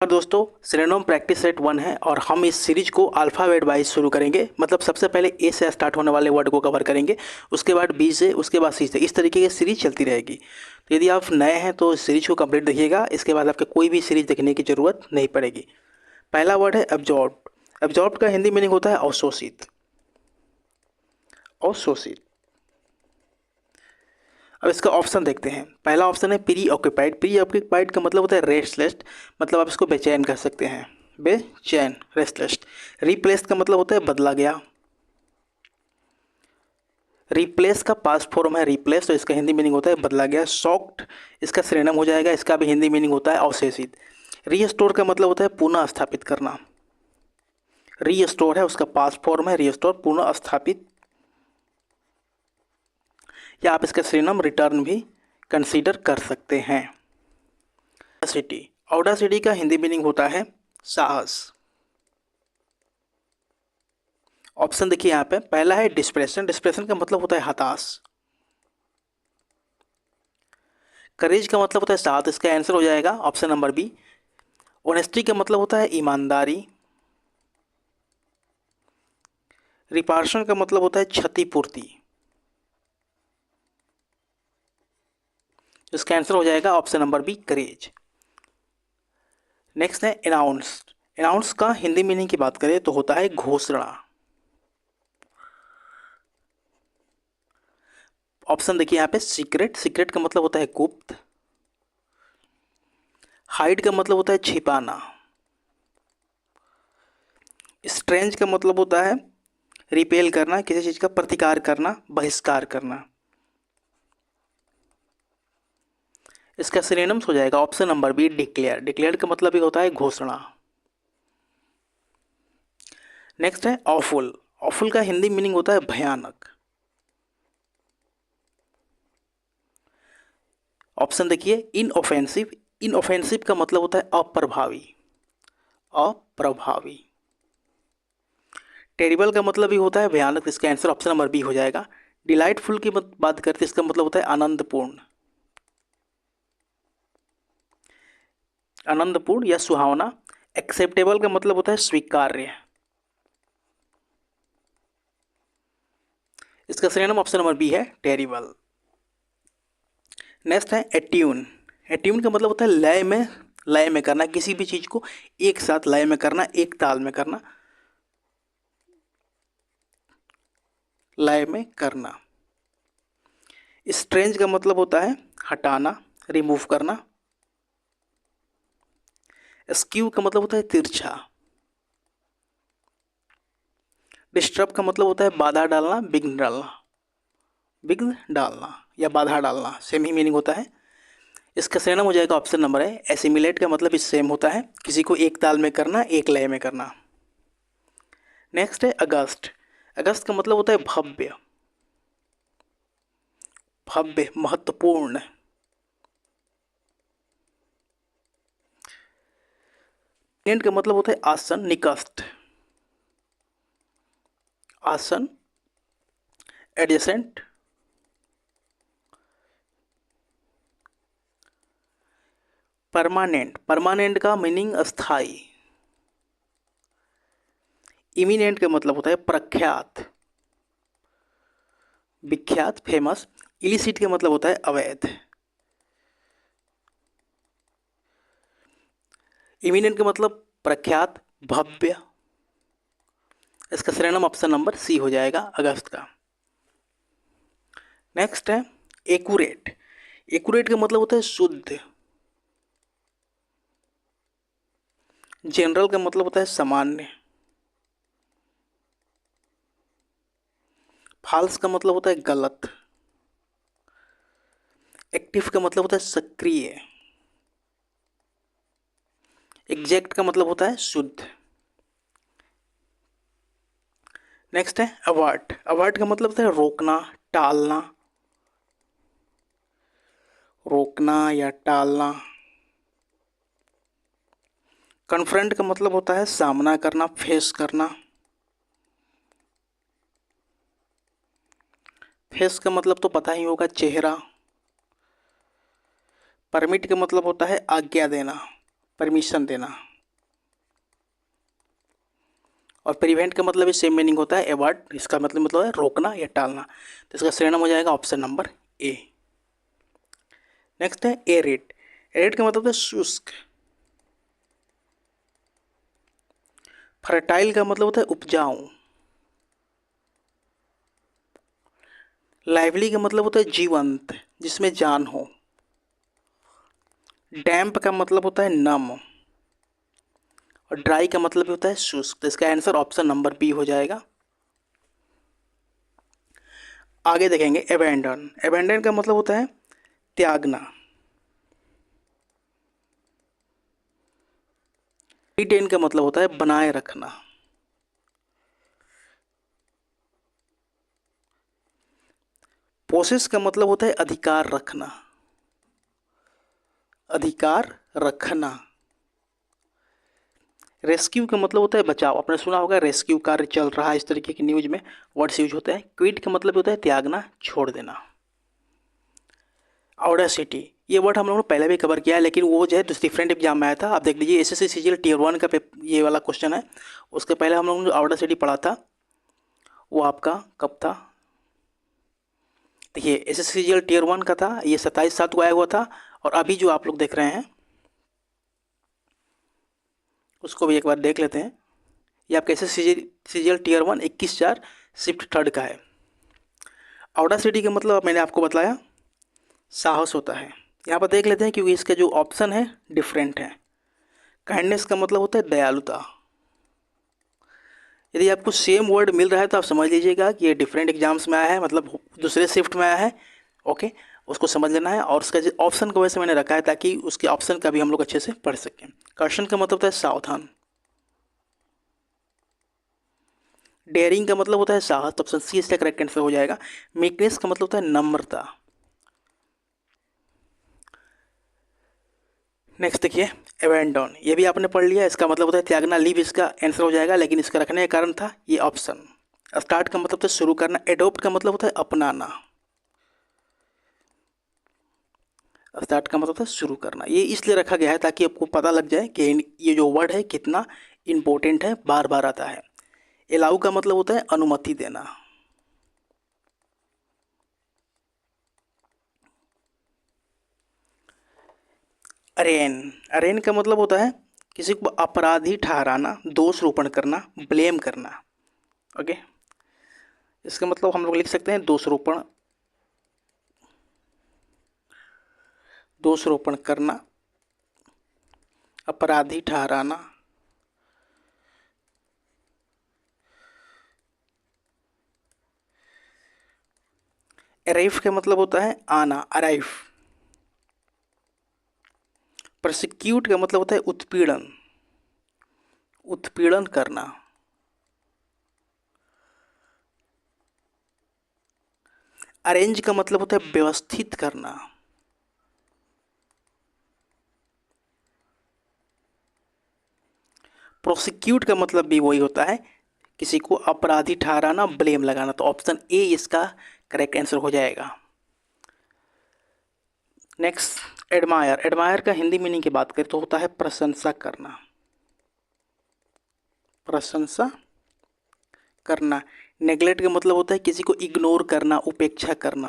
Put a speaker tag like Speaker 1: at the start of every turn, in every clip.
Speaker 1: और दोस्तों, synonym practice set 1 है और हम इस सीरीज को अल्फ़ाबेट वाइज शुरू करेंगे। मतलब सबसे पहले ए से स्टार्ट होने वाले वर्ड को कवर करेंगे, उसके बाद बी से, उसके बाद सी से। इस तरीके की सीरीज चलती रहेगी। तो यदि आप नए हैं तो इस सीरीज को कंप्लीट देखिएगा, इसके बाद आपको कोई भी सीरीज देखने की ज़रूरत नहीं पड़ेगी। पहला वर्ड है एब्जॉर्ब। एब्जॉर्ब का हिंदी मीनिंग होता है अवशोषित। अवशोषित। अब इसका ऑप्शन देखते हैं। पहला ऑप्शन है प्री ऑक्यूपाइड। प्री ऑक्यूपाइड का मतलब होता है रेस्टलेस, मतलब आप इसको बेचैन कह सकते हैं। बेचैन, रेस्टलेस। रिप्लेस का मतलब होता है बदला गया। रिप्लेस का पास्ट फॉर्म है रिप्लेस, तो इसका हिंदी मीनिंग होता है बदला गया। शॉक्ड इसका सिनोनिम हो जाएगा, इसका भी हिंदी मीनिंग होता है अवशेषित। रीस्टोर का मतलब होता है पुनः स्थापित करना। रीस्टोर है, उसका पास्ट फॉर्म है रीस्टोर, पुनः स्थापित। या आप इसका सिनोनिम रिटर्न भी कंसीडर कर सकते हैं। ऑडासिटी। ऑडासिटी का हिंदी मीनिंग होता है साहस। ऑप्शन देखिए यहाँ पे। पहला है डिस्प्रेशन। डिस्प्रेशन का मतलब होता है हताश। करेज का मतलब होता है साहस, इसका आंसर हो जाएगा ऑप्शन नंबर बी। ऑनेस्टी का मतलब होता है ईमानदारी। रिपार्शन का मतलब होता है क्षतिपूर्ति, इसका आंसर हो जाएगा ऑप्शन नंबर बी करेज। नेक्स्ट है अनाउंस। अनाउंस का हिंदी मीनिंग की बात करें तो होता है घोषणा। ऑप्शन देखिए यहाँ पे। सीक्रेट। सीक्रेट का मतलब होता है गुप्त। हाइड का मतलब होता है छिपाना। स्ट्रेंज का मतलब होता है रिपेल करना, किसी चीज का प्रतिकार करना, बहिष्कार करना। इसका सिनोनिम्स हो जाएगा option number be declare. Declare का मतलब ही होता है घोषणा। नेक्स्ट है ऑफुल। ऑफुल का हिंदी मीनिंग होता है भयानक। ऑप्शन देखिए। इनऑफेंसिव। इनऑफेंसिव का मतलब होता है अप्रभावी। अप्रभावी। टेरिबल का मतलब भी होता है भयानक, इसका आंसर ऑप्शन नंबर बी हो जाएगा। डिलाइटफुल की बात करते हैं, इसका मतलब होता है आनंदपूर्ण। आनंदपूर्ण या सुहावना। एक्सेप्टेबल का मतलब होता है स्वीकार्य। इसका सिनोनिम ऑप्शन नंबर बी है टेरिबल। नेक्स्ट है एट्यून। एट्यून का मतलब होता है लय में करना, किसी भी चीज को एक साथ लय में करना, एक ताल में करना, लय में करना। स्ट्रेंज का मतलब होता है हटाना, रिमूव करना। स्क्यू का मतलब होता है तिरछा। डिस्टर्ब का मतलब होता है बाधा डालना, विघ्न डालना। विघ्न डालना या बाधा डालना सेम ही मीनिंग होता है। इसका सिनोनिम हो जाएगा ऑप्शन नंबर है एसिमिलेट। का मतलब इस सेम होता है, किसी को एक ताल में करना, एक लय में करना। नेक्स्ट है अगस्त। अगस्त का मतलब होता है भव्य। भव्य, महत्वपूर्ण। प्रेजेंट का मतलब होता है आसन, निकस्ट। आसन, एडजेसेंट। परमानेंट। परमानेंट का मीनिंग अस्थाई। इमिनेंट का मतलब होता है प्रख्यात, विख्यात, फेमस। इलिसिट का मतलब होता है अवैध। इमिनेंट का मतलब प्रख्यात, भव्य। इसका सिनोनिम ऑप्शन नंबर सी हो जाएगा अगस्त का। नेक्स्ट है एक्यूरेट। एक्यूरेट का मतलब होता है शुद्ध। जनरल का मतलब होता है सामान्य। फाल्स का मतलब होता है गलत। एक्टिव का मतलब होता है सक्रिय। एग्जैक्ट का मतलब होता है शुद्ध। नेक्स्ट है अवार्ड। अवार्ड का मतलब होता है रोकना, टालना। रोकना या टालना। कन्फ्रंट का मतलब होता है सामना करना, फेस करना। फेस का मतलब तो पता ही होगा, चेहरा। परमिट का मतलब होता है आज्ञा देना, परमिशन देना। और प्रिवेंट का मतलब सेम मीनिंग होता है एवॉइड, इसका मतलब है रोकना या टालना। तो इसका सही नाम हो जाएगा ऑप्शन नंबर ए। नेक्स्ट है एरिड। एरिड का मतलब है शुष्क। फर्टाइल का मतलब होता है उपजाऊ। लाइवली का मतलब होता है जीवंत, जिसमें जान हो। डैम्प का मतलब होता है नम। और ड्राई का मतलब होता है शुष्क। तो इसका आंसर ऑप्शन नंबर बी हो जाएगा। आगे देखेंगे एबेंडन। एबेंडन का मतलब होता है त्यागना। रिटेन का मतलब होता है बनाए रखना। पोसेस का मतलब होता है अधिकार रखना। अधिकार रखना। रेस्क्यू का मतलब होता है बचाव। आपने सुना होगा रेस्क्यू कार्य चल रहा है, इस तरीके की न्यूज में वर्ड्स यूज होते हैं। क्विट का मतलब होता है त्यागना, छोड़ देना। ऑडेसिटी, ये वर्ड हम लोगों ने पहले भी कवर किया है, लेकिन वो जो है डिफरेंट एग्जाम में आया था। आप देख लीजिए एसएससी सीजीएल टियर 1 का ये वाला क्वेश्चन है। उसके पहले हम लोगों ने ऑडेसिटी पढ़ा था, वो आपका कब था, देखिए एसएससी सीजीएल टियर 1 का था, ये 27/7 को आया हुआ था। और अभी जो आप लोग देख रहे हैं उसको भी एक बार देख लेते हैं। ये आपका एसएससी सीजीएल टियर 1 21/4 शिफ्ट 3 का है। ऑडेसिटी का मतलब मैंने आपको बताया साहस होता है। यहाँ पर देख लेते हैं क्योंकि इसके जो ऑप्शन है डिफरेंट है। काइंडनेस का मतलब होता है दयालुता। यदि आपको सेम वर्ड मिल रहा है तो आप समझ लीजिएगा कि ये डिफरेंट एग्जाम्स में आया है, मतलब दूसरे शिफ्ट में आया है। ओके, उसको समझ लेना है। और उसका जो ऑप्शन को वैसे मैंने रखा है ताकि उसके ऑप्शन का भी हम लोग अच्छे से पढ़ सकें। क्वेश्चन का मतलब होता है सावधान। डेयरिंग का मतलब होता है साहस, तो ऑप्शन सी इसका करेक्ट आंसर हो जाएगा। मीकनेस का मतलब होता है नम्रता। नेक्स्ट देखिए एवेंडन, ये भी आपने पढ़ लिया। इसका मतलब होता है त्यागना, लीव इसका आंसर हो जाएगा, लेकिन इसका रखने का कारण था ये ऑप्शन। स्टार्ट का मतलब होता है शुरू करना। एडोप्ट का मतलब होता है अपनाना। स्टार्ट का मतलब होता है शुरू करना। ये इसलिए रखा गया है ताकि आपको पता लग जाए कि ये जो वर्ड है कितना इम्पोर्टेंट है, बार बार आता है। एलाउ का मतलब होता है अनुमति देना। अरेन, अरेन का मतलब होता है किसी को अपराधी ठहराना, दोष रोपण करना, ब्लेम करना। ओके, इसका मतलब हम लोग लिख सकते हैं दोषारोपण, दोषारोपण करना, अपराधी ठहराना, अराइव का मतलब होता है आना, अराइव। प्रोसिक्यूट का मतलब होता है उत्पीड़न, उत्पीड़न करना। अरेंज का मतलब होता है व्यवस्थित करना। प्रोसिक्यूट का मतलब भी वही होता है किसी को अपराधी ठहराना, ब्लेम लगाना। तो ऑप्शन ए इसका करेक्ट आंसर हो जाएगा। Next admire. एडमायर का हिंदी मीनिंग की बात करें तो होता है प्रशंसा करना, प्रशंसा करना। नेग्लेक्ट का मतलब होता है किसी को इग्नोर करना, उपेक्षा करना।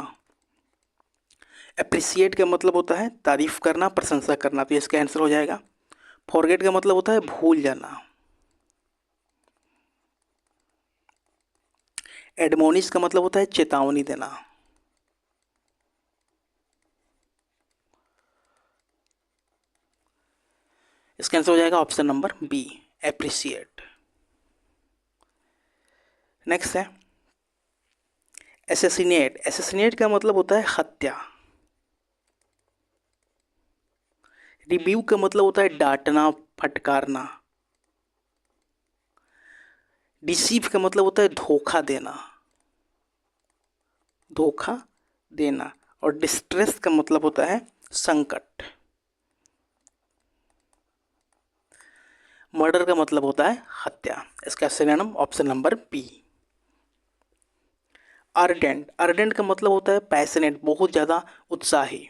Speaker 1: अप्रिसिएट का मतलब होता है तारीफ करना, प्रशंसा करना। तो इसका आंसर हो जाएगा। फॉरगेट का मतलब होता है भूल जाना। एडमोनिश का मतलब होता है चेतावनी देना। इसका आंसर हो जाएगा option number B, appreciate. Next है एसेसिनेट। एसेसिनेट का मतलब होता है हत्या। रिब्यू का मतलब होता है डांटना, फटकारना। डिसीव का मतलब होता है धोखा देना, धोखा देना। और डिस्ट्रेस का मतलब होता है संकट। मर्डर का मतलब होता है हत्या। इसका synonym option number B. Ardent, ardent का मतलब होता है पैशनेट, बहुत ज़्यादा उत्साही।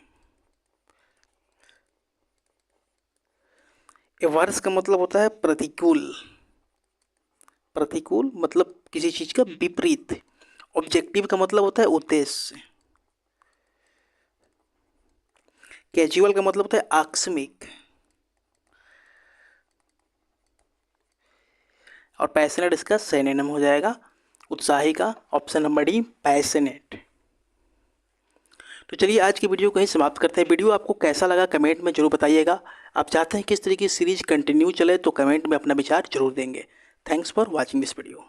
Speaker 1: एवर्स का मतलब होता है प्रतिकूल, प्रतिकूल मतलब किसी चीज़ का विपरीत। ऑब्जेक्टिव का मतलब होता है उद्देश्य। कैजुअल का मतलब होता है आकस्मिक। और पैशनेट इसका सिनोनिम हो जाएगा उत्साही का, ऑप्शन नंबर डी पैशनेट। तो चलिए आज की वीडियो को ही समाप्त करते हैं। वीडियो आपको कैसा लगा कमेंट में जरूर बताइएगा। आप चाहते हैं किस तरीके की सीरीज कंटिन्यू चले तो कमेंट में अपना विचार जरूर देंगे। Thanks for watching this video.